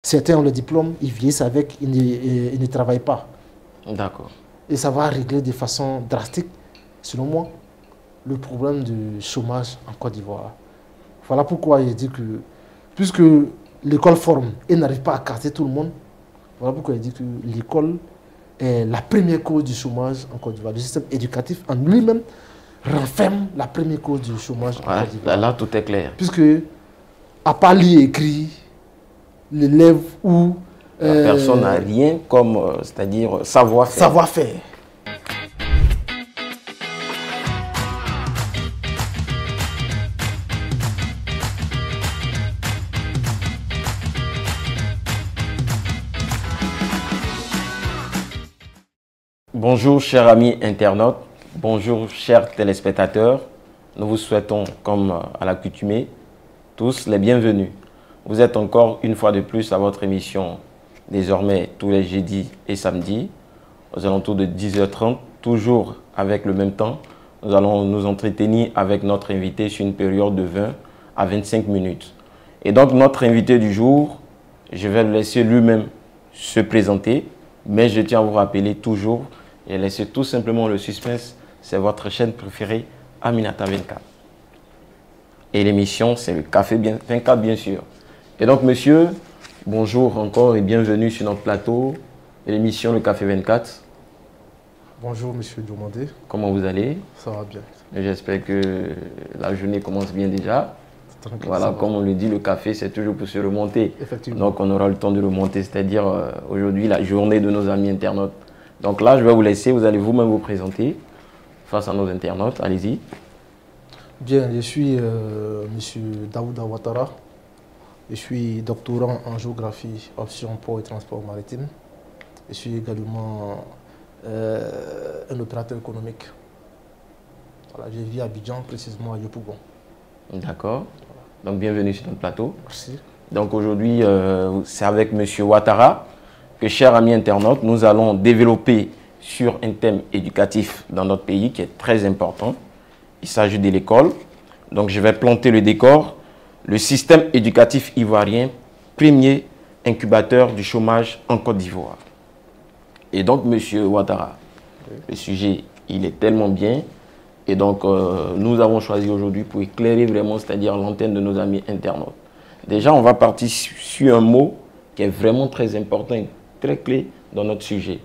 certains ont le diplôme, ils vieillissent avec, ils ne travaillent pas. D'accord. Et ça va régler de façon drastique, selon moi, le problème du chômage en Côte d'Ivoire. Voilà pourquoi je dis que, puisque l'école forme et n'arrive pas à casser tout le monde, voilà pourquoi je dis que l'école est la première cause du chômage en Côte d'Ivoire. Le système éducatif en lui-même renferme la première cause du chômage en Côte d'Ivoire. Là, tout est clair. Puisque, à part lire et écrire, l'élève ou... La personne n'a rien comme, c'est-à-dire savoir-faire. Savoir-faire. Bonjour chers amis internautes, bonjour chers téléspectateurs. Nous vous souhaitons, comme à l'accoutumée, tous les bienvenus. Vous êtes encore une fois de plus à votre émission, désormais tous les jeudis et samedis, aux alentours de 10h30, toujours avec le même temps. Nous allons nous entretenir avec notre invité sur une période de 20 à 25 minutes. Et donc notre invité du jour, je vais le laisser lui-même se présenter, mais je tiens à vous rappeler toujours et laisser tout simplement le suspense, c'est votre chaîne préférée, Aminata 24. Et l'émission, c'est le Café 24, bien sûr. Et donc, monsieur, bonjour encore et bienvenue sur notre plateau et l'émission Le Café 24. Bonjour, monsieur Diomandé. Comment vous allez? Ça va bien. J'espère que la journée commence bien déjà. Tranquille, voilà, comme on le dit, le café, c'est toujours pour se remonter. Effectivement. Donc, on aura le temps de remonter, c'est-à-dire aujourd'hui, la journée de nos amis internautes. Donc là, je vais vous laisser, vous allez vous-même vous présenter face à nos internautes. Allez-y. Bien, je suis monsieur Daouda Ouattara. Je suis doctorant en géographie, option port et transport maritime. Je suis également un opérateur économique. Voilà, je vis à Abidjan, précisément à Yopougon. D'accord. Donc, bienvenue sur notre plateau. Merci. Donc, aujourd'hui, c'est avec monsieur Ouattara que, chers amis internautes, nous allons développer sur un thème éducatif dans notre pays qui est très important. Il s'agit de l'école. Donc, je vais planter le décor. Le système éducatif ivoirien, premier incubateur du chômage en Côte d'Ivoire. Et donc, monsieur Ouattara, le sujet, il est tellement bien. Et donc, nous avons choisi aujourd'hui pour éclairer vraiment, c'est-à-dire l'antenne de nos amis internautes. Déjà, on va partir sur un mot qui est vraiment très important et très clé dans notre sujet.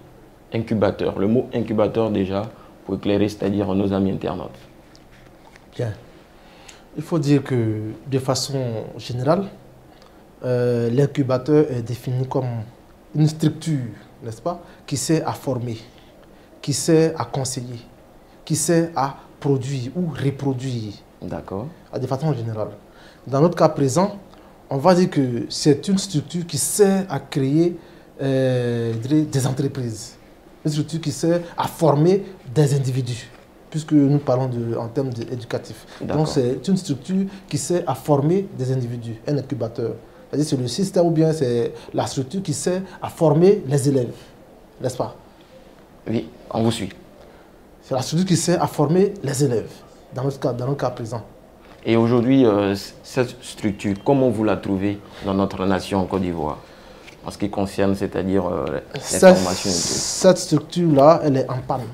Incubateur. Le mot incubateur, déjà, pour éclairer, c'est-à-dire nos amis internautes. Bien. Il faut dire que, de façon générale, l'incubateur est défini comme une structure, n'est-ce pas, qui sert à former, qui sert à conseiller, qui sert à produire ou reproduire. D'accord. De façon générale. Dans notre cas présent, on va dire que c'est une structure qui sert à créer des entreprises. Une structure qui sert à former des individus, puisque nous parlons en termes éducatifs. Donc c'est une structure qui sert à former des individus, un incubateur. C'est-à-dire c'est le système ou bien c'est la structure qui sert à former les élèves, n'est-ce pas? Oui, on vous suit. C'est la structure qui sert à former les élèves, dans notre cas présent. Et aujourd'hui, cette structure, comment vous la trouvez dans notre nation en Côte d'Ivoire? En ce qui concerne, c'est-à-dire l'information. Cette structure-là, elle est en panne.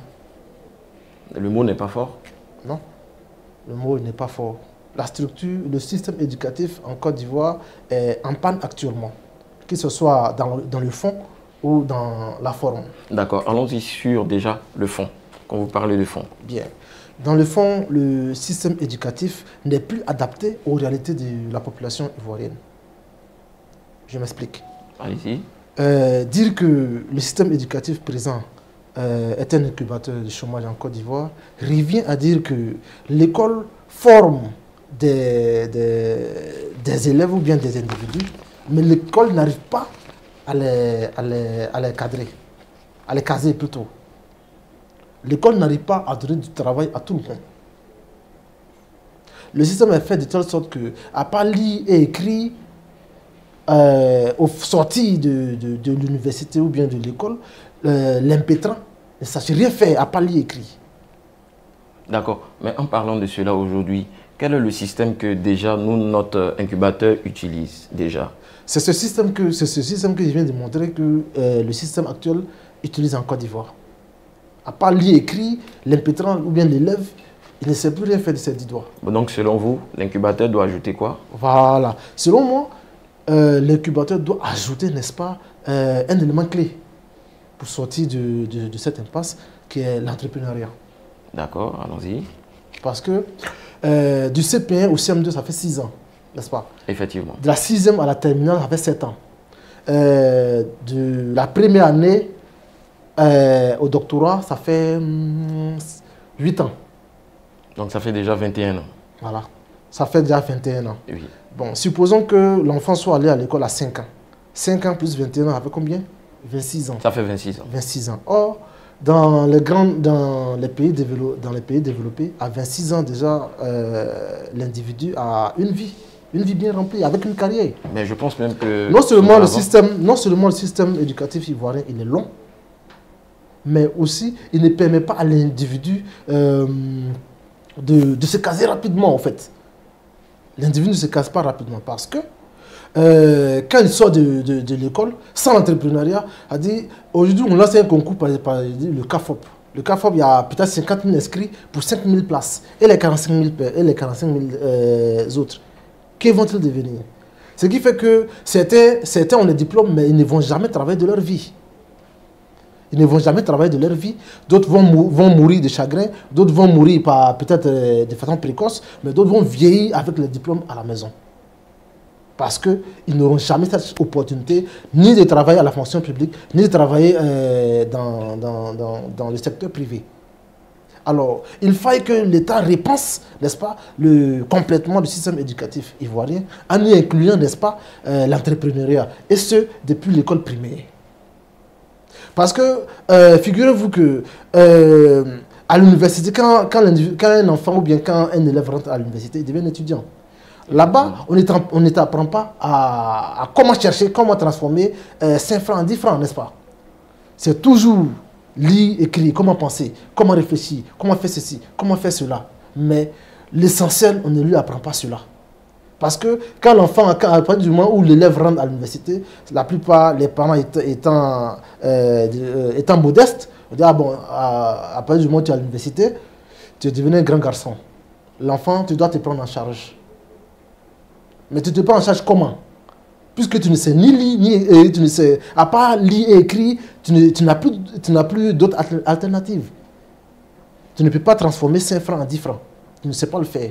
Le mot n'est pas fort? Non, le mot n'est pas fort. La structure, le système éducatif en Côte d'Ivoire est en panne actuellement, que ce soit dans le fond ou dans la forme. D'accord, allons-y sur déjà le fond, quand vous parlez de fond. Bien. Dans le fond, le système éducatif n'est plus adapté aux réalités de la population ivoirienne. Je m'explique. Allez-y. Dire que le système éducatif présent est un incubateur de chômage en Côte d'Ivoire revient à dire que l'école forme des élèves ou bien des individus, mais l'école n'arrive pas à les cadrer, à les caser plutôt. L'école n'arrive pas à donner du travail à tout le monde. Le système est fait de telle sorte que, à part lire et écrire, au sortir de l'université ou bien de l'école, l'impétrant ne sache rien faire à part lire et écrire. D'accord. Mais en parlant de cela aujourd'hui, quel est le système que déjà nous, notre incubateur, utilise déjà? C'est ce système que je viens de montrer que le système actuel utilise en Côte d'Ivoire. À part lire écrit, l'impétrant ou bien l'élève, il ne sait plus rien faire de ses 10 doigts. Donc, selon vous, l'incubateur doit ajouter quoi? Voilà. Selon moi, l'incubateur doit ajouter, n'est-ce pas, un élément clé pour sortir de cette impasse qui est l'entrepreneuriat. D'accord, allons-y. Parce que du CP1 au CM2, ça fait 6 ans, n'est-ce pas? Effectivement. De la 6e à la terminale, ça fait 7 ans. De la première année au doctorat, ça fait 8 ans. Donc ça fait déjà 21 ans. Voilà. Ça fait déjà 21 ans. Oui. Bon, supposons que l'enfant soit allé à l'école à 5 ans. 5 ans plus 21 ans, ça fait combien? 26 ans. Ça fait 26 ans. 26 ans. Or, dans les pays développés, à 26 ans déjà, l'individu a une vie bien remplie, avec une carrière. Mais je pense même que... Non seulement le système éducatif ivoirien, il est long, mais aussi, il ne permet pas à l'individu de se caser rapidement, en fait. L'individu ne se case pas rapidement parce que quand il sort de l'école, sans l'entrepreneuriat, aujourd'hui, on lance un concours par le CAFOP. Le CAFOP, il y a peut-être 50 000 inscrits pour 5 000 places. Et les 45 000 autres, que vont-ils devenir? Ce qui fait que certains ont les diplômes, mais ils ne vont jamais travailler de leur vie. Ils ne vont jamais travailler de leur vie. D'autres vont mourir de chagrin, d'autres vont mourir peut-être de façon précoce, mais d'autres vont vieillir avec le diplôme à la maison. Parce qu'ils n'auront jamais cette opportunité ni de travailler à la fonction publique, ni de travailler dans le secteur privé. Alors, il faille que l'État repense, n'est-ce pas, complètement le système éducatif ivoirien, en y incluant, n'est-ce pas, l'entrepreneuriat, et ce, depuis l'école primaire. Parce que, figurez-vous que à l'université, quand un enfant ou bien quand un élève rentre à l'université, il devient un étudiant. Là-bas, on ne t'apprend pas à comment chercher, comment transformer 5 francs en 10 francs, n'est-ce pas? C'est toujours lire, écrire, comment penser, comment réfléchir, comment faire ceci, comment faire cela. Mais l'essentiel, on ne lui apprend pas cela. Parce que quand l'enfant, à partir du moment où l'élève rentre à l'université, la plupart, les parents étant modestes, on dit, ah bon, à partir du moment où tu es à l'université, tu es devenu un grand garçon. L'enfant, tu dois te prendre en charge. Mais tu te prends en charge comment? Puisque tu ne sais ni lire, ni tu ne sais, à part lire et écrire, tu n'as plus d'autres alternatives. Tu ne peux pas transformer 5 francs en 10 francs. Tu ne sais pas le faire.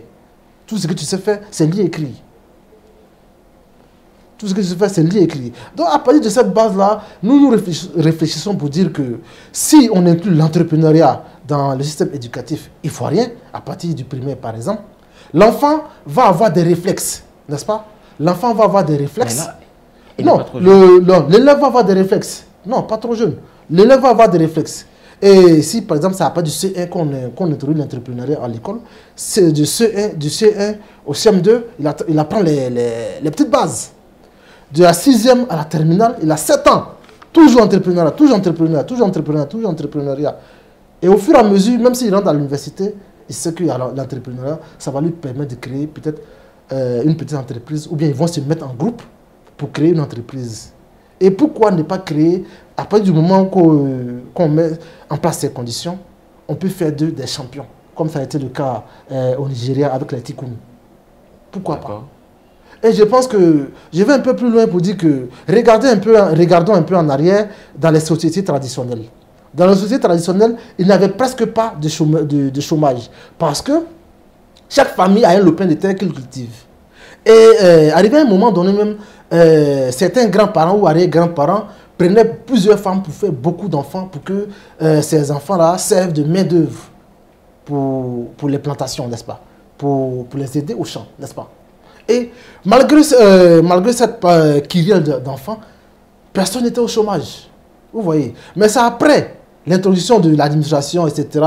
Tout ce que tu sais faire, c'est lire et écrire. Tout ce que tu sais faire, c'est lire et écrire. Donc, à partir de cette base-là, nous réfléchissons pour dire que si on inclut l'entrepreneuriat dans le système éducatif ivoirien, à partir du primaire par exemple, l'enfant va avoir des réflexes, n'est-ce pas? L'enfant va avoir des réflexes. Non, l'élève va avoir des réflexes. Non, pas trop jeune. L'élève va avoir des réflexes. Et si, par exemple, ça n'a pas du C1 qu'on introduit l'entrepreneuriat à l'école, c'est du C1 au CM2, il apprend les petites bases. De la 6e à la terminale, il a 7 ans. Toujours entrepreneuriat, toujours entrepreneuriat, toujours entrepreneuriat, toujours entrepreneuriat. Et au fur et à mesure, même s'il rentre à l'université, il sait que l'entrepreneuriat, ça va lui permettre de créer peut-être une petite entreprise, ou bien ils vont se mettre en groupe pour créer une entreprise. Et pourquoi ne pas créer, à partir du moment qu'on met en place ces conditions, on peut faire d'eux des champions, comme ça a été le cas au Nigeria avec les Tikunu. Pourquoi pas? Et je pense que je vais un peu plus loin pour dire que regardons un peu en arrière dans les sociétés traditionnelles. Dans les sociétés traditionnelles, il n'y avait presque pas de chômage. Parce que chaque famille a un lopin de terre qu'il cultive. Et arrivé à un moment donné même, certains grands-parents ou arrière-grands-parents prenaient plusieurs femmes pour faire beaucoup d'enfants, pour que ces enfants-là servent de main-d'œuvre pour les plantations, n'est-ce pas? Pour les aider au champ, n'est-ce pas? Et malgré cette kyrielle d'enfants, personne n'était au chômage. Vous voyez. Mais c'est après l'introduction de l'administration, etc.,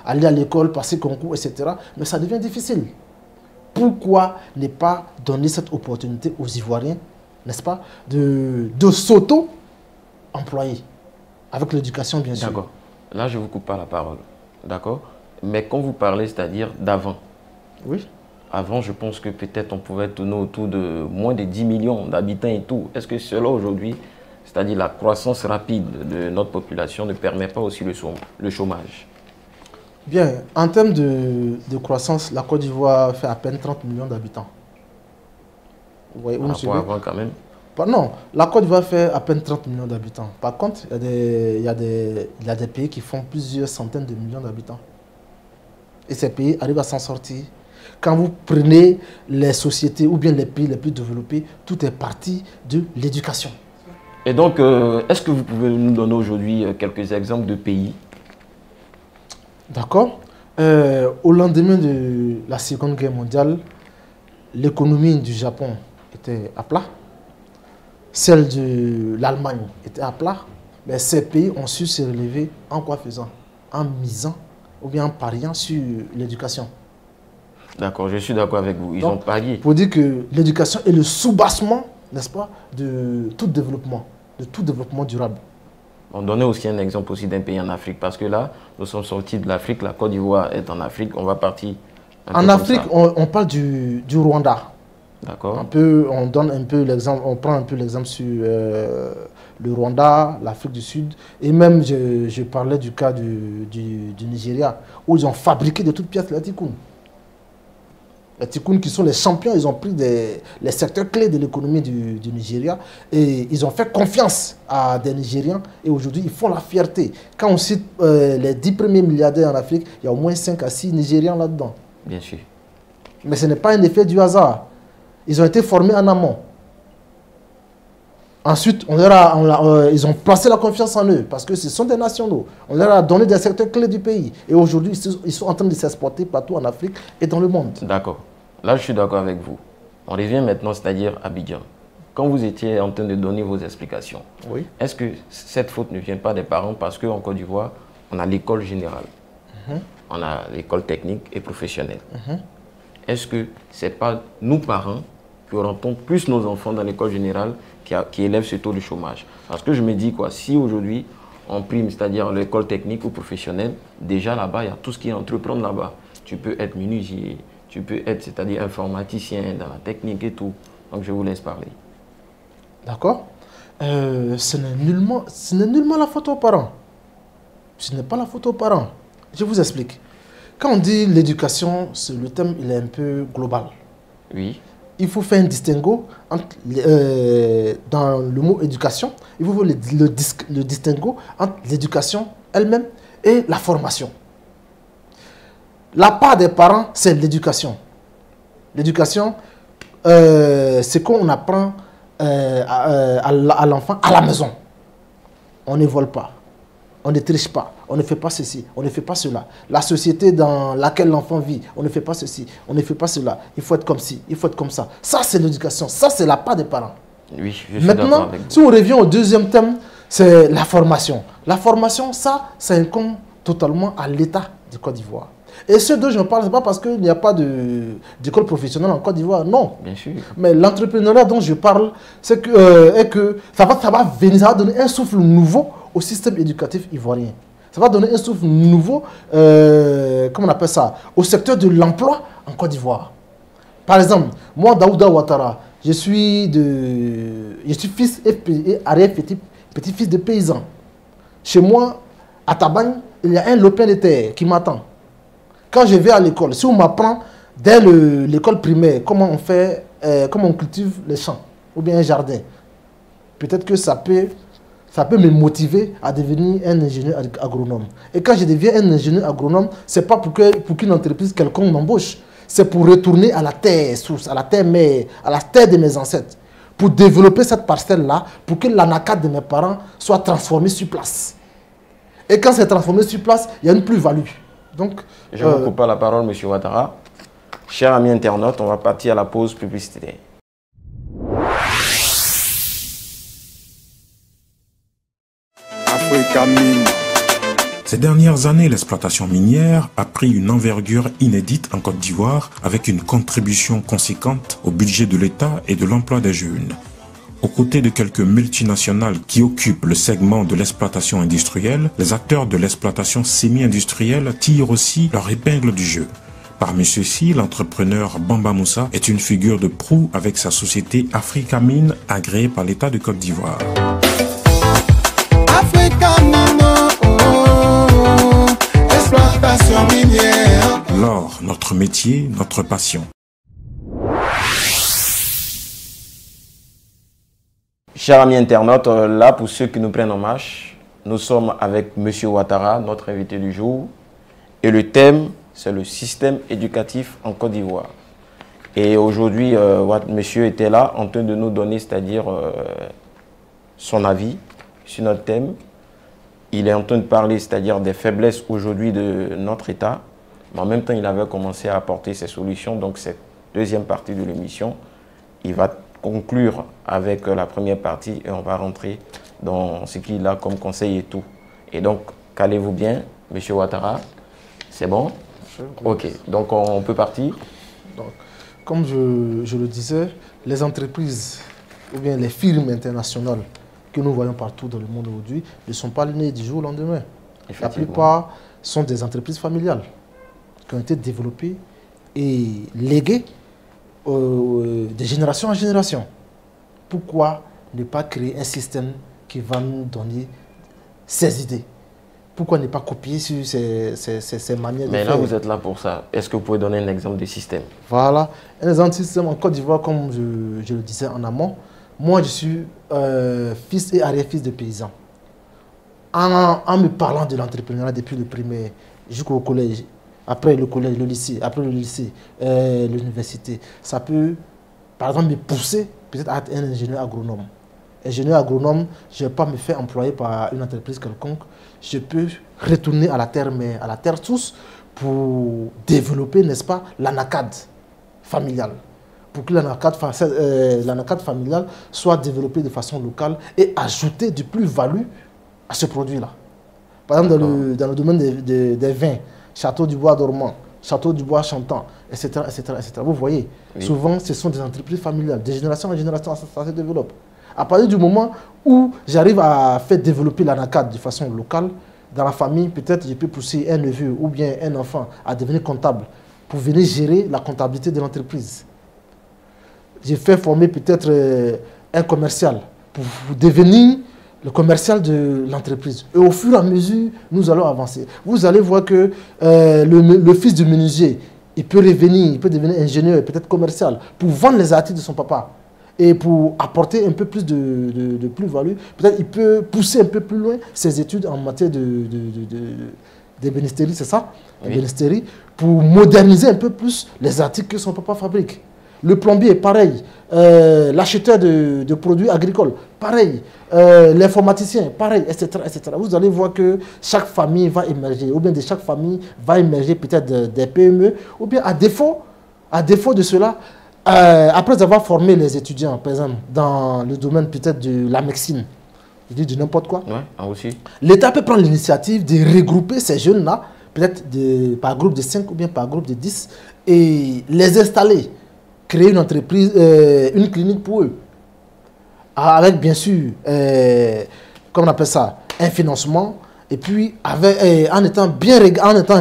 aller à l'école, passer concours, etc., mais ça devient difficile. Pourquoi ne pas donner cette opportunité aux Ivoiriens, n'est-ce pas, de s'auto-employer, avec l'éducation, bien sûr. D'accord. Là, je ne vous coupe pas la parole. D'accord. Mais quand vous parlez, c'est-à-dire d'avant. Oui. Avant, je pense que peut-être on pouvait tourner autour de moins de 10 millions d'habitants et tout. Est-ce que cela aujourd'hui, c'est-à-dire la croissance rapide de notre population, ne permet pas aussi le chômage? Bien, en termes de croissance, la Côte d'Ivoire fait à peine 30 millions d'habitants. Vous voyez où Par nous rapport à avant quand même. Non, la Côte d'Ivoire fait à peine 30 millions d'habitants. Par contre, il y a des pays qui font plusieurs centaines de millions d'habitants. Et ces pays arrivent à s'en sortir. Quand vous prenez les sociétés ou bien les pays les plus développés, tout est parti de l'éducation. Et donc, est-ce que vous pouvez nous donner aujourd'hui quelques exemples de pays? D'accord. Au lendemain de la Seconde Guerre mondiale, l'économie du Japon était à plat. Celle de l'Allemagne était à plat. Mais ces pays ont su se relever en quoi faisant? En misant ou bien en pariant sur l'éducation. D'accord, je suis d'accord avec vous. Ils ont parié. Pour dire que l'éducation est le soubassement, n'est-ce pas, de tout développement durable. On donnait aussi un exemple aussi d'un pays en Afrique, parce que là, nous sommes sortis de l'Afrique, la Côte d'Ivoire est en Afrique, on va partir en Afrique, on parle du Rwanda. D'accord. On donne un peu l'exemple, on prend un peu l'exemple sur le Rwanda, l'Afrique du Sud, et même je parlais du cas du Nigeria, où ils ont fabriqué de toutes pièces les Tikkun. Les Tikkun qui sont les champions, ils ont pris les secteurs clés de l'économie du Nigeria et ils ont fait confiance à des Nigérians et aujourd'hui ils font la fierté. Quand on cite les 10 premiers milliardaires en Afrique, il y a au moins 5 à 6 Nigérians là-dedans. Bien sûr. Mais ce n'est pas un effet du hasard. Ils ont été formés en amont. Ensuite, ils ont placé la confiance en eux parce que ce sont des nationaux. On leur a donné des secteurs clés du pays. Et aujourd'hui, ils sont en train de s'exporter partout en Afrique et dans le monde. D'accord. Là, je suis d'accord avec vous. On revient maintenant, c'est-à-dire à Abidjan. Quand vous étiez en train de donner vos explications, oui. Est-ce que cette faute ne vient pas des parents? Parce qu'en Côte d'Ivoire, on a l'école générale, on a l'école technique et professionnelle. Est-ce que ce n'est pas nous, parents, qui orientons plus nos enfants dans l'école générale qui élève ce taux de chômage? Parce que je me dis, quoi, si aujourd'hui on prime, c'est-à-dire l'école technique ou professionnelle, déjà là-bas, il y a tout ce qui est entreprendre là-bas. Tu peux être menuisier, tu peux être, c'est-à-dire informaticien dans la technique et tout. Donc je vous laisse parler. D'accord. Ce n'est nullement la faute aux parents. Ce n'est pas la faute aux parents. Je vous explique. Quand on dit l'éducation, le thème il est un peu global. Oui. Il faut faire un distinguo entre, dans le mot éducation. Il faut faire le distinguo entre l'éducation elle-même et la formation. La part des parents, c'est l'éducation. L'éducation, c'est qu'on apprend à l'enfant à la maison. On ne vole pas, on ne triche pas, on ne fait pas ceci, on ne fait pas cela. La société dans laquelle l'enfant vit, on ne fait pas ceci, on ne fait pas cela. Il faut être comme ci, il faut être comme ça. Ça, c'est l'éducation. Ça, c'est la part des parents. Oui, je suis maintenant, avec vous. Si on revient au deuxième thème, c'est la formation. La formation, ça incombe totalement à l'État de Côte d'Ivoire. Et ce dont je parle, ce n'est pas parce qu'il n'y a pas d'école professionnelle en Côte d'Ivoire, non. Bien sûr. Mais l'entrepreneuriat dont je parle, c'est que ça va donner un souffle nouveau au système éducatif ivoirien. Ça va donner un souffle nouveau, comment on appelle ça, au secteur de l'emploi en Côte d'Ivoire. Par exemple, moi, Daouda Ouattara, je suis fils et arrière-petit-fils de paysan. Chez moi, à Tabagne, il y a un lopin de terre qui m'attend. Quand je vais à l'école, si on m'apprend dès l'école primaire comment on cultive les champs ou bien un jardin, peut-être que ça peut me motiver à devenir un ingénieur agronome. Et quand je deviens un ingénieur agronome, ce n'est pas pour qu'une entreprise quelconque m'embauche. C'est pour retourner à la terre source, à la terre mère, à la terre de mes ancêtres. Pour développer cette parcelle-là, pour que l'anacat de mes parents soit transformé sur place. Et quand c'est transformé sur place, il y a une plus-value. Donc, je ne vous coupe pas la parole, M. Ouattara. Chers amis internautes, on va partir à la pause publicitaire. Ces dernières années, l'exploitation minière a pris une envergure inédite en Côte d'Ivoire avec une contribution conséquente au budget de l'État et de l'emploi des jeunes. Aux côtés de quelques multinationales qui occupent le segment de l'exploitation industrielle, les acteurs de l'exploitation semi-industrielle tirent aussi leur épingle du jeu. Parmi ceux-ci, l'entrepreneur Bamba Moussa est une figure de proue avec sa société Africa Mine, agréée par l'État de Côte d'Ivoire. Exploitation minière. L'or, notre métier, notre passion. Chers amis internautes, là pour ceux qui nous prennent en marche, nous sommes avec M. Ouattara, notre invité du jour. Et le thème, c'est le système éducatif en Côte d'Ivoire. Et aujourd'hui, monsieur était là en train de nous donner, c'est-à-dire son avis sur notre thème. Il est en train de parler, c'est-à-dire des faiblesses aujourd'hui de notre État. Mais en même temps, il avait commencé à apporter ses solutions. Donc, cette deuxième partie de l'émission, il va conclure avec la première partie et on va rentrer dans ce qu'il a comme conseil et tout. Et donc, calez-vous bien, M. Ouattara. C'est bon? Ok, donc on peut partir. Donc, comme je le disais, les entreprises ou bien les firmes internationales que nous voyons partout dans le monde aujourd'hui ne sont pas nées du jour au lendemain. La plupart sont des entreprises familiales qui ont été développées et léguées de génération en génération. Pourquoi ne pas créer un système qui va nous donner ces idées? Pourquoi ne pas copier sur ces manières de faire? Mais là, vous êtes là pour ça. Est-ce que vous pouvez donner un exemple de système? Voilà. Un exemple de système en Côte d'Ivoire, comme je le disais en amont. Moi, je suis fils et arrière-fils de paysans. En me parlant de l'entrepreneuriat depuis le primaire jusqu'au collège, après le collège, le lycée, après le lycée, l'université, ça peut, par exemple, me pousser peut-être à être un ingénieur agronome. Ingénieur agronome, je ne vais pas me faire employer par une entreprise quelconque. Je peux retourner à la terre mère, à la terre source, pour développer, n'est-ce pas, l'anacad familiale. Pour que l'anacad familiale soit développée de façon locale et ajouter du plus-value à ce produit-là. Par exemple, dans le domaine des vins, Château du Bois dormant, Château du Bois chantant, etc., etc., etc. Vous voyez, oui. Souvent, ce sont des entreprises familiales. De génération en génération, ça se développe. À partir du moment où j'arrive à faire développer l'anacad de façon locale, dans la famille, peut-être je peux pousser un neveu ou bien un enfant à devenir comptable pour venir gérer la comptabilité de l'entreprise. J'ai fait former peut-être un commercial pour devenir le commercial de l'entreprise. Et au fur et à mesure, nous allons avancer. Vous allez voir que le fils du menuisier, il peut revenir, il peut devenir ingénieur, peut-être commercial, pour vendre les articles de son papa. Et pour apporter un peu plus de plus-value, peut-être il peut pousser un peu plus loin ses études en matière d'ébénisterie, c'est ça? Oui. Ébénisterie, pour moderniser un peu plus les articles que son papa fabrique. Le plombier, pareil. L'acheteur de produits agricoles, pareil. L'informaticien, pareil, etc., etc. Vous allez voir que chaque famille va émerger, ou bien de chaque famille va émerger peut-être des PME, ou bien à défaut de cela, après avoir formé les étudiants, par exemple, dans le domaine peut-être de la médecine, je dis de n'importe quoi, aussi. L'État peut prendre l'initiative de regrouper ces jeunes-là, peut-être par groupe de 5 ou bien par groupe de 10, et les installer, créer une entreprise, une clinique pour eux, avec bien sûr, comment on appelle ça, un financement, et puis en étant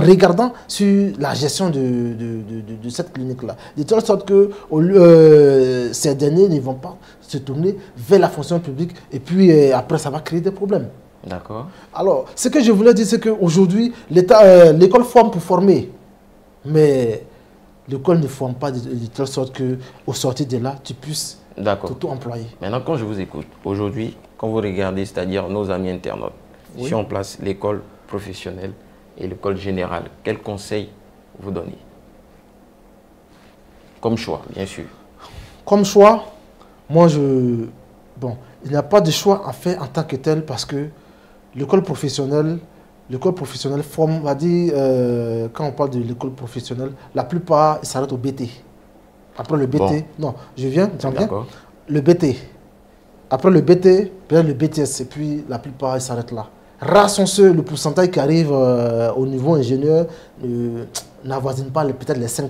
regardant sur la gestion de cette clinique-là. De telle sorte que ces derniers ne vont pas se tourner vers la fonction publique et puis après ça va créer des problèmes. D'accord. Alors, ce que je voulais dire, c'est qu'aujourd'hui, l'école forme pour former, mais l'école ne forme pas de telle sorte qu'au sortir de là, tu puisses t'auto-employer. Maintenant, quand je vous écoute, aujourd'hui, quand vous regardez, c'est-à-dire nos amis internautes, oui. Si on place l'école professionnelle et l'école générale, quel conseil vous donnez? Comme choix, bien sûr. Comme choix, moi, il n'y a pas de choix à faire en tant que tel parce que l'école professionnelle forme, on va dire, quand on parle de l'école professionnelle, la plupart s'arrêtent au BT. Après le BT, non, j'en viens. Le BT. Après le BT, peut-être le BTS, et puis la plupart ils s'arrêtent là. Rares sont ceux, le pourcentage qui arrive au niveau ingénieur n'avoisine pas peut-être les 5%.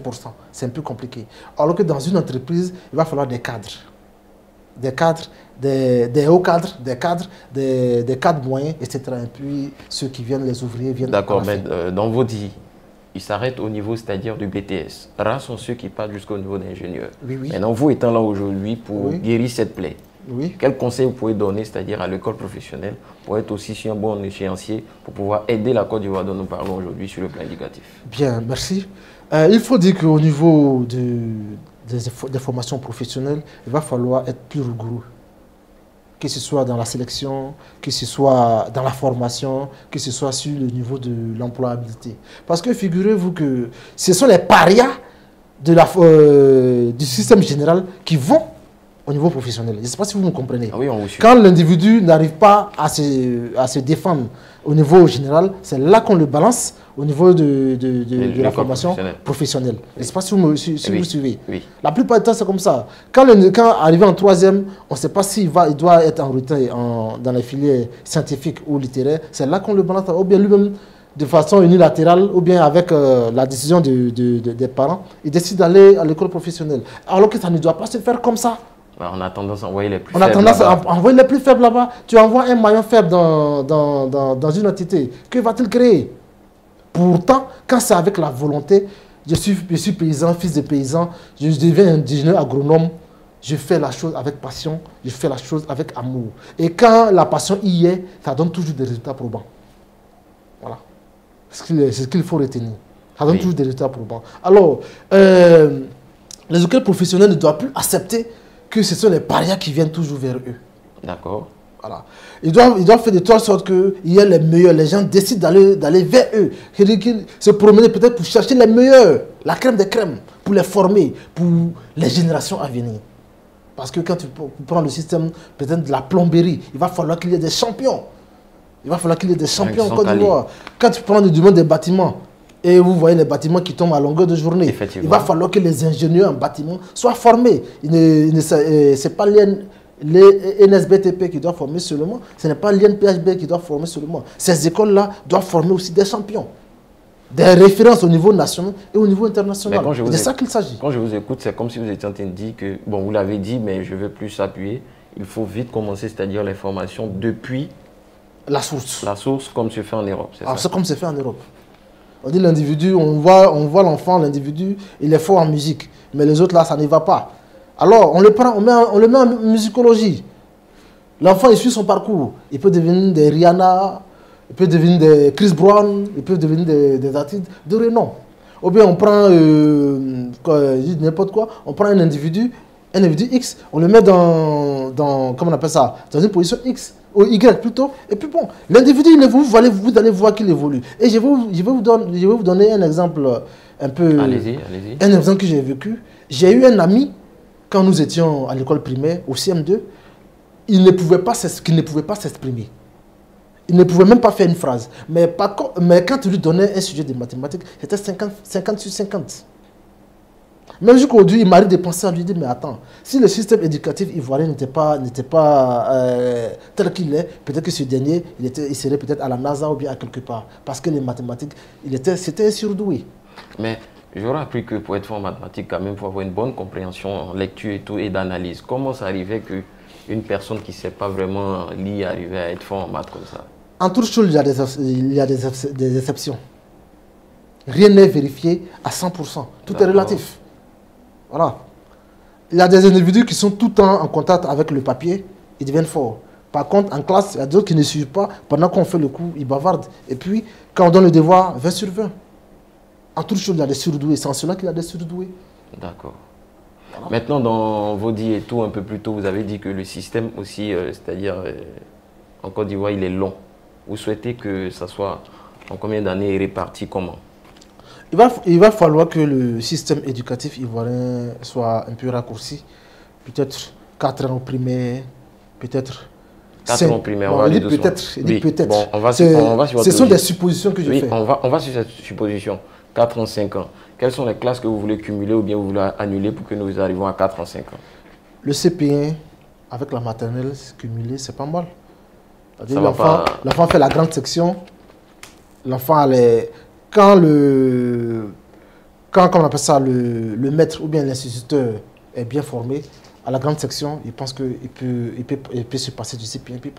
C'est un peu compliqué. Alors que dans une entreprise, il va falloir des cadres. Des cadres, des hauts cadres, des cadres moyens, etc. Et puis ceux qui viennent, les ouvriers viennent. D'accord, mais dans votre vie, ils s'arrêtent au niveau, c'est-à-dire du BTS. Rares sont ceux qui partent jusqu'au niveau d'ingénieur. Oui, oui. Maintenant, vous étant là aujourd'hui pour Oui. guérir cette plaie, Oui. quel conseil vous pouvez donner, c'est-à-dire à l'école professionnelle, pour être aussi sur un bon échéancier, pour pouvoir aider la Côte d'Ivoire dont nous parlons aujourd'hui sur le plan éducatif? Bien, merci. Il faut dire qu'au niveau des formations professionnelles, il va falloir être plus rigoureux. Que ce soit dans la sélection, que ce soit dans la formation, que ce soit sur le niveau de l'employabilité. Parce que figurez-vous que ce sont les parias du système général qui vont au niveau professionnel. Je ne sais pas si vous me comprenez. Ah oui, on vous suit. Quand l'individu n'arrive pas à se défendre au niveau général, c'est là qu'on le balance au niveau de la formation professionnelle. Je ne sais pas si vous vous suivez. Oui. La plupart du temps, c'est comme ça. Quand arrivé en troisième, on ne sait pas s'il doit être en retard dans les filières scientifiques ou littéraires. C'est là qu'on le balance, ou bien lui-même, de façon unilatérale, ou bien avec la décision des parents, il décide d'aller à l'école professionnelle. Alors que ça ne doit pas se faire comme ça. On a tendance à envoyer les plus faibles. On a tendance à envoyer les plus faibles là-bas. Tu envoies un maillon faible dans une entité. Que va-t-il créer? Pourtant, quand c'est avec la volonté, je suis paysan, fils de paysan, je deviens ingénieur agronome, je fais la chose avec passion, je fais la chose avec amour. Et quand la passion y est, ça donne toujours des résultats probants. Voilà. C'est ce qu'il faut retenir. Ça donne toujours des résultats probants. Alors, les écoles professionnelles ne doivent plus accepter que ce sont les parias qui viennent toujours vers eux. D'accord. Voilà. Ils doivent faire de telle sorte qu'il y ait les meilleurs. Les gens décident d'aller vers eux. Se promener peut-être pour chercher les meilleurs, la crème des crèmes, pour les former, pour les générations à venir. Parce que quand tu prends le système peut-être de la plomberie, il va falloir qu'il y ait des champions. Il va falloir qu'il y ait des champions en Côte d'Ivoire. Quand tu prends le domaine des bâtiments, et vous voyez les bâtiments qui tombent à longueur de journée, il va falloir que les ingénieurs en bâtiment soient formés. Ce n'est pas les NSBTP qui doivent former seulement, ce n'est pas l'INPHB qui doit former seulement. Ces écoles-là doivent former aussi des champions, des références au niveau national et au niveau international. C'est de ça qu'il s'agit. Quand je vous écoute, c'est comme si vous étiez en train de dire que, bon, vous l'avez dit, mais je veux plus appuyer, il faut vite commencer, c'est-à-dire les formations depuis la source. La source, comme se fait en Europe, c'est ça? C'est comme se fait en Europe. On dit l'individu, on voit l'enfant, l'individu, il est fort en musique, mais les autres là, ça n'y va pas. Alors, on le prend, on le met en musicologie. L'enfant, il suit son parcours. Il peut devenir des Rihanna, il peut devenir des Chris Brown, il peut devenir des artistes de renom. Ou bien on prend, n'importe quoi, on prend un individu X, on le met dans comment on appelle ça, dans une position X, ou Y plutôt, et puis bon, l'individu, vous allez voir qu'il évolue. Et je vais vous donner un exemple un peu... Allez-y. Un exemple que j'ai vécu. J'ai eu un ami, quand nous étions à l'école primaire, au CM2, il ne pouvait pas s'exprimer. Il ne pouvait même pas faire une phrase. Mais quand tu lui donnais un sujet de mathématiques, c'était 50 sur 50. Même jusqu'aujourd'hui, il m'arrive de penser à lui dire, mais attends, si le système éducatif ivoirien n'était pas tel qu'il est, peut-être que ce dernier, il serait peut-être à la NASA ou bien à quelque part. Parce que les mathématiques, c'était un surdoué. Mais j'aurais appris que pour être fort en mathématiques, quand même, il faut avoir une bonne compréhension en lecture et tout, et d'analyse. Comment ça arrivait qu'une personne qui ne sait pas vraiment lire arrivait à être fort en maths comme ça? En toute chose, il y a des exceptions. Rien n'est vérifié à 100%. Tout est relatif. Voilà. Il y a des individus qui sont tout le temps en contact avec le papier, ils deviennent forts. Par contre, en classe, il y a d'autres qui ne suivent pas. Pendant qu'on fait le cours, ils bavardent. Et puis, quand on donne le devoir, 20 sur 20. En toute chose, il y a des surdoués. C'est en cela qu'il y a des surdoués. D'accord. Voilà. Maintenant, dans vos dits et tout, un peu plus tôt, vous avez dit que le système aussi, c'est-à-dire en Côte d'Ivoire, il est long. Vous souhaitez que ça soit en combien d'années et réparti comment? Il va falloir que le système éducatif ivoirien soit un peu raccourci. Peut-être 4 ans au primaire, peut-être... 4 ans au primaire, on va aller doucement. Peut-être. Bon, on va sur ce sont des suppositions que je fais. On va sur cette supposition. 4 ans, 5 ans. Quelles sont les classes que vous voulez cumuler ou bien vous voulez annuler pour que nous arrivions à 4 ans, 5 ans? Le CP1, avec la maternelle cumulée, c'est pas mal. L'enfant fait la grande section. L'enfant a les... Quand on appelle ça, le maître ou bien l'instituteur est bien formé, à la grande section, il pense qu'il peut se passer du CP1, puis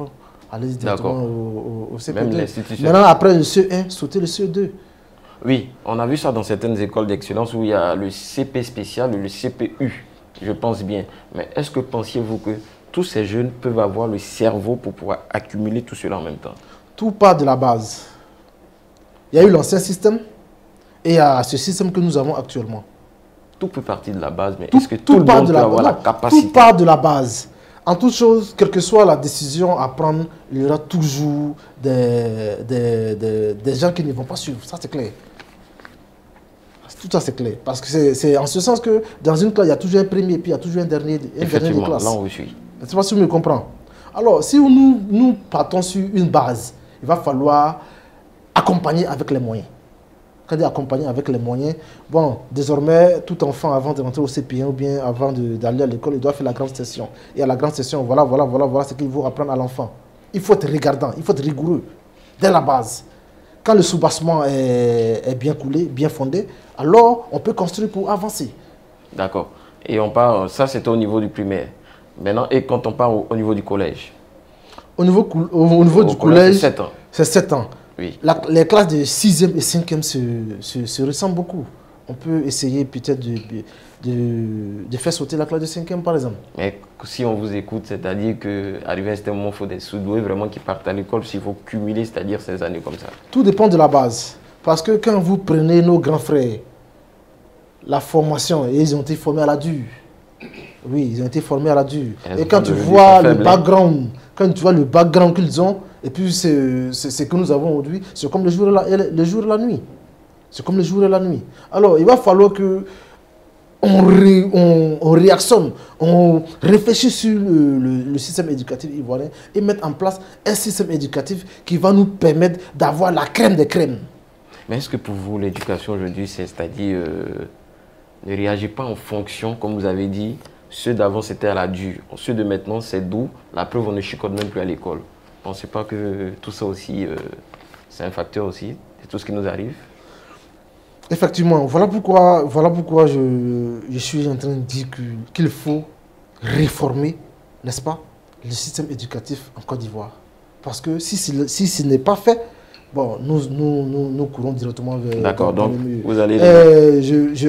aller directement au CP2. Maintenant, après le CE1, sauter le CE2. Oui, on a vu ça dans certaines écoles d'excellence où il y a le CP spécial et le CPU, je pense bien. Mais est-ce que pensiez-vous que tous ces jeunes peuvent avoir le cerveau pour pouvoir accumuler tout cela en même temps? Tout part de la base. Il y a eu l'ancien système et il y a ce système que nous avons actuellement. Tout peut partir de la base, mais est-ce que tout le monde peut avoir la capacité? Tout part de la base. En toute chose, quelle que soit la décision à prendre, il y aura toujours des gens qui ne vont pas suivre. Ça, c'est clair. Tout ça, c'est clair. Parce que c'est en ce sens que dans une classe, il y a toujours un premier, puis il y a toujours un dernier de classe. Effectivement, là, on vous suit. Je ne sais pas si vous me comprenez. Alors, si nous partons sur une base, il va falloir accompagner avec les moyens. Quand on dit accompagner avec les moyens, bon, désormais, tout enfant, avant de rentrer au CP1 ou bien avant d'aller à l'école, il doit faire la grande session. Et à la grande session, voilà ce qu'il faut apprendre à l'enfant. Il faut être regardant, il faut être rigoureux, dès la base. Quand le soubassement est bien coulé, bien fondé, alors on peut construire pour avancer. D'accord. Et on part, ça c'était au niveau du primaire. Maintenant, et quand on part au niveau du collège? Au niveau du collège, c'est 7 ans. C'est 7 ans. Oui. Les classes de 6e et 5e se ressemblent beaucoup. On peut essayer peut-être de faire sauter la classe de 5e par exemple. Mais si on vous écoute, c'est-à-dire qu'arrivé à un certain moment, il faut des sous-doués vraiment qui partent à l'école s'il faut cumuler, c'est-à-dire ces années comme ça. Tout dépend de la base. Parce que quand vous prenez nos grands frères, la formation, et ils ont été formés à la dure. Oui, ils ont été formés à la dure. Et quand tu vois le background, qu'ils ont, et puis ce que nous avons aujourd'hui, c'est comme le jour et la nuit. C'est comme le jour et la nuit. Alors, il va falloir que on réactionne, on réfléchit sur le système éducatif ivoirien et mettre en place un système éducatif qui va nous permettre d'avoir la crème des crèmes. Mais est-ce que pour vous, l'éducation aujourd'hui, c'est-à-dire ne réagit pas en fonction, comme vous avez dit, ceux d'avant c'était à la dure, ceux de maintenant c'est doux, la preuve on ne chicote même plus à l'école. Vous ne pensez pas que tout ça aussi, c'est un facteur aussi de tout ce qui nous arrive? Effectivement, voilà pourquoi je suis en train de dire qu'il faut réformer, n'est-ce pas, le système éducatif en Côte d'Ivoire. Parce que si ce n'est pas fait, bon, nous courons directement vers... D'accord, donc vous allez...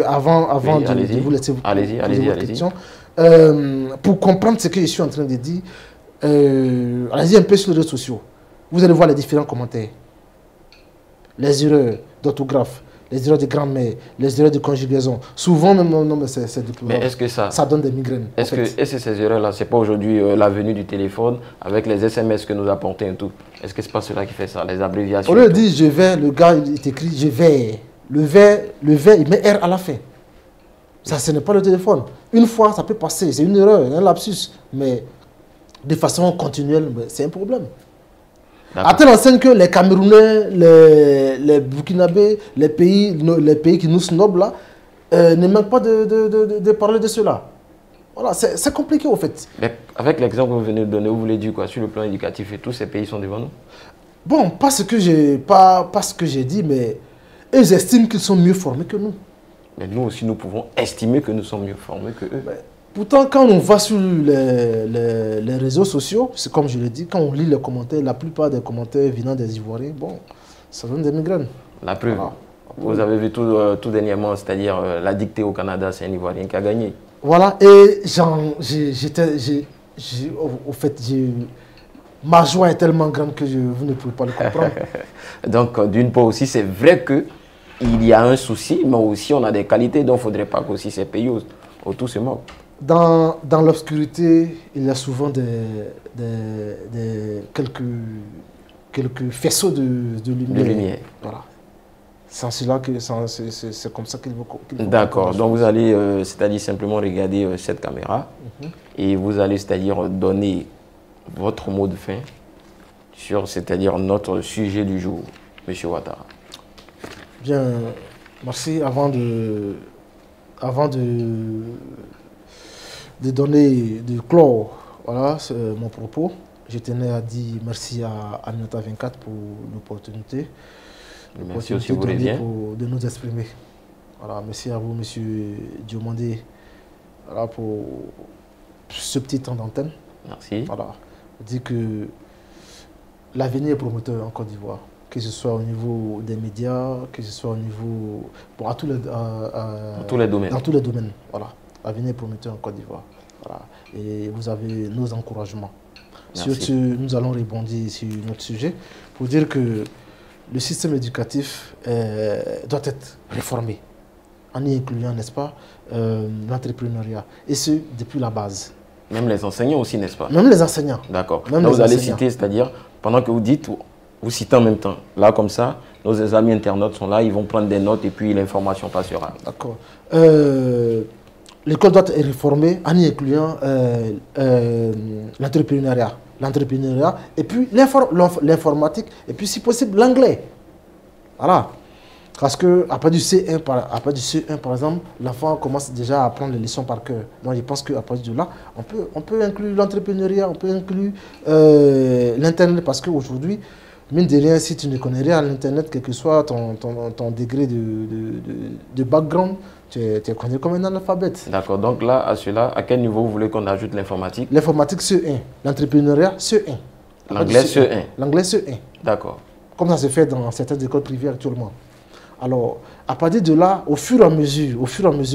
avant de vous laisser poser votre question, pour comprendre ce que je suis en train de dire, allez-y un peu sur les réseaux sociaux. Vous allez voir les différents commentaires. Les erreurs d'orthographe, les erreurs de grammaire, les erreurs de conjugaison. Souvent, non, mais c'est Mais est-ce que ça donne des migraines. Est-ce que ces erreurs-là, c'est pas aujourd'hui la venue du téléphone avec les SMS que nous apportons et tout? Est-ce que c'est pas cela qui fait ça, les abréviations? Au lieu de dire je vais, le gars il t'écrit je vais. Le V, il met R à la fin. Ça, ce n'est pas le téléphone. Une fois, ça peut passer, c'est une erreur, un lapsus. Mais de façon continuelle, c'est un problème. À telle enseigne que les Camerounais, les Burkinabés, les pays qui nous snobent là, ne manquent pas de parler de cela. Voilà, c'est compliqué au fait. Mais avec l'exemple que vous venez de donner, vous voulez dire quoi sur le plan éducatif et tous ces pays sont devant nous? Bon, pas ce que j'ai dit, mais ils estiment qu'ils sont mieux formés que nous. Mais nous aussi, nous pouvons estimer que nous sommes mieux formés que eux. Pourtant, quand on va sur les réseaux sociaux, c'est comme je l'ai dit, quand on lit les commentaires, la plupart des commentaires venant des Ivoiriens, bon, ça donne des migraines. La preuve, voilà. Vous avez vu tout dernièrement, c'est-à-dire la dictée au Canada, c'est un Ivoirien qui a gagné. Voilà, et ma joie est tellement grande que vous ne pouvez pas le comprendre. Donc, d'une part aussi, c'est vrai qu'il y a un souci, mais aussi on a des qualités, donc il ne faudrait pas qu'aussi ces pays autour se moquent. Dans l'obscurité, il y a souvent quelques faisceaux de lumière. Voilà. C'est comme ça qu'il faut. D'accord. Donc vous allez, c'est-à-dire simplement regarder cette caméra et vous allez, c'est-à-dire donner votre mot de fin sur, c'est-à-dire notre sujet du jour, M. Ouattara. Bien, merci. Avant de clore voilà, mon propos, je tenais à dire merci à Aminata 24 pour l'opportunité. Merci aussi de nous exprimer. Voilà, merci à vous, M. Diomandé, voilà, pour ce petit temps d'antenne. Merci. Voilà, je dis que l'avenir est prometteur en Côte d'Ivoire. que ce soit au niveau des médias, que ce soit au niveau... Bon, à tous les, Dans tous les domaines. Dans tous les domaines, voilà. L'avenir est prometteur en Côte d'Ivoire. Voilà. Et vous avez nos encouragements. Merci. Sur ce, nous allons rebondir sur notre sujet pour dire que le système éducatif doit être réformé, en y incluant, n'est-ce pas, l'entrepreneuriat. Et ce, depuis la base. Même les enseignants aussi, n'est-ce pas? Même les enseignants. D'accord. Même Là, les vous allez enseignants. citer, c'est-à-dire, pendant que vous dites, vous citez en même temps. Là, comme ça, nos amis internautes sont là, ils vont prendre des notes et puis l'information passera. D'accord. L'école doit être réformée en y incluant l'entrepreneuriat. L'entrepreneuriat et puis l'informatique et puis, si possible, l'anglais. Voilà. Parce qu'à partir du C1, par exemple, l'enfant commence déjà à apprendre les leçons par cœur. Donc, je pense qu'à partir de là, on peut inclure l'entrepreneuriat, on peut inclure l'Internet. Parce qu'aujourd'hui, mine de rien, si tu ne connais rien à l'Internet, quel que soit ton degré de background, tu es connu comme un analphabète. D'accord. Donc là, à cela, à quel niveau vous voulez qu'on ajoute l'informatique? L'informatique, C1. L'entrepreneuriat, C1. L'anglais, C1. L'anglais, C1. D'accord. Comme ça se fait dans certaines écoles privées actuellement. Alors, à partir de là, au fur et à mesure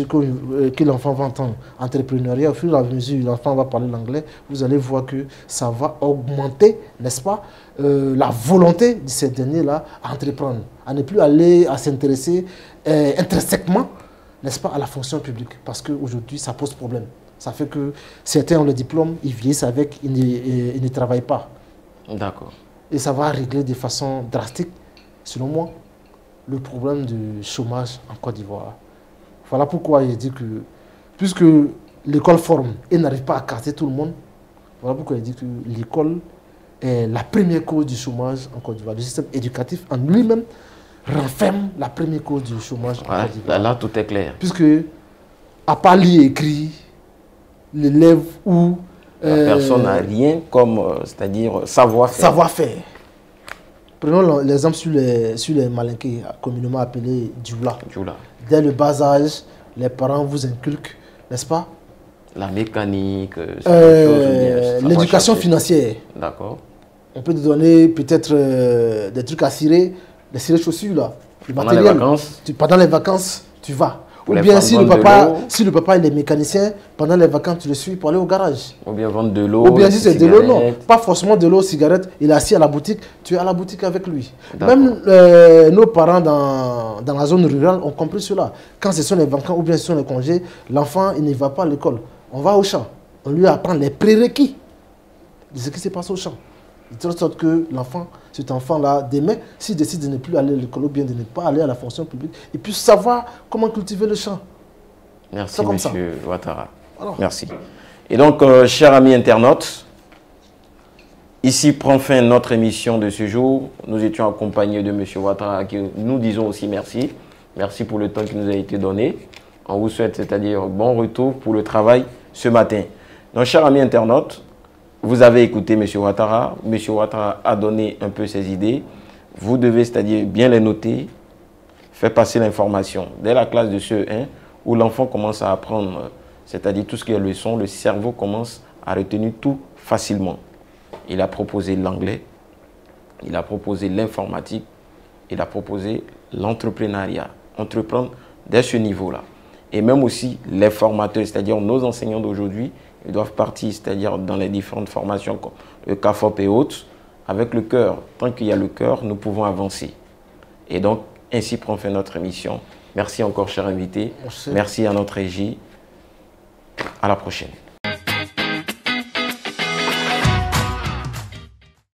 que l'enfant va entendre entrepreneuriat, au fur et à mesure que l'enfant va parler l'anglais, vous allez voir que ça va augmenter, n'est-ce pas, la volonté de ces derniers-là à entreprendre, à ne plus aller à s'intéresser intrinsèquement, n'est-ce pas, à la fonction publique. Parce qu'aujourd'hui, ça pose problème. Ça fait que certains ont le diplôme, ils vieillissent avec, ils ne travaillent pas. D'accord. Et ça va régler de façon drastique, selon moi, le problème du chômage en Côte d'Ivoire. Voilà pourquoi il dit que, puisque l'école forme et n'arrive pas à casser tout le monde, voilà pourquoi il dit que l'école est la première cause du chômage en Côte d'Ivoire. Le système éducatif en lui-même renferme la première cause du chômage en Côte d'Ivoire. Là, tout est clair. Puisque, à part lire et écrire, l'élève ou... La personne n'a rien comme, c'est-à-dire savoir-faire. Savoir-faire. Prenons l'exemple sur les malinqués, communément appelés djoula. Djoula. Dès le bas âge, les parents vous inculquent, n'est-ce pas, La mécanique, l'éducation financière. D'accord. On peut te donner peut-être des trucs à cirer, les chaussures là, le Pendant matériel. les vacances. Pendant les vacances, tu vas. Ou Les bien femmes si le vendent de papa, l'eau. si le papa il est mécanicien, pendant les vacances, tu le suis pour aller au garage. Ou bien vendre de l'eau. Ou bien des si c'est de l'eau, non. cigarettes. Pas forcément de l'eau, cigarette. Il est assis à la boutique, tu es à la boutique avec lui. D'accord. Même nos parents dans la zone rurale ont compris cela. Quand ce sont les vacances ou bien ce sont les congés, l'enfant il ne va pas à l'école. On va au champ. On lui apprend les prérequis de ce qui se passe au champ. De telle sorte que l'enfant, cet enfant-là, demain, s'il décide de ne plus aller à l'école ou bien de ne pas aller à la fonction publique, il puisse savoir comment cultiver le champ. Merci, C'est comme ça. monsieur Ouattara. Alors. Merci. Et donc, chers amis internautes, ici prend fin notre émission de ce jour. Nous étions accompagnés de monsieur Ouattara, à qui nous disons aussi merci. Merci pour le temps qui nous a été donné. On vous souhaite, c'est-à-dire bon retour pour le travail ce matin. Donc, chers amis internautes, vous avez écouté M. Ouattara. M. Ouattara a donné un peu ses idées. Vous devez, c'est-à-dire bien les noter, faire passer l'information. Dès la classe de CE1, où l'enfant commence à apprendre, c'est-à-dire tout ce qui est leçon, le cerveau commence à retenir tout facilement. Il a proposé l'anglais, il a proposé l'informatique, il a proposé l'entrepreneuriat. Entreprendre dès ce niveau-là. Et même aussi les formateurs, c'est-à-dire nos enseignants d'aujourd'hui, ils doivent partir, c'est-à-dire dans les différentes formations comme le CAFOP et autres, avec le cœur. Tant qu'il y a le cœur, nous pouvons avancer. Et donc, ainsi prend fin notre émission. Merci encore, chers invités. Merci. Merci à notre régie. À la prochaine.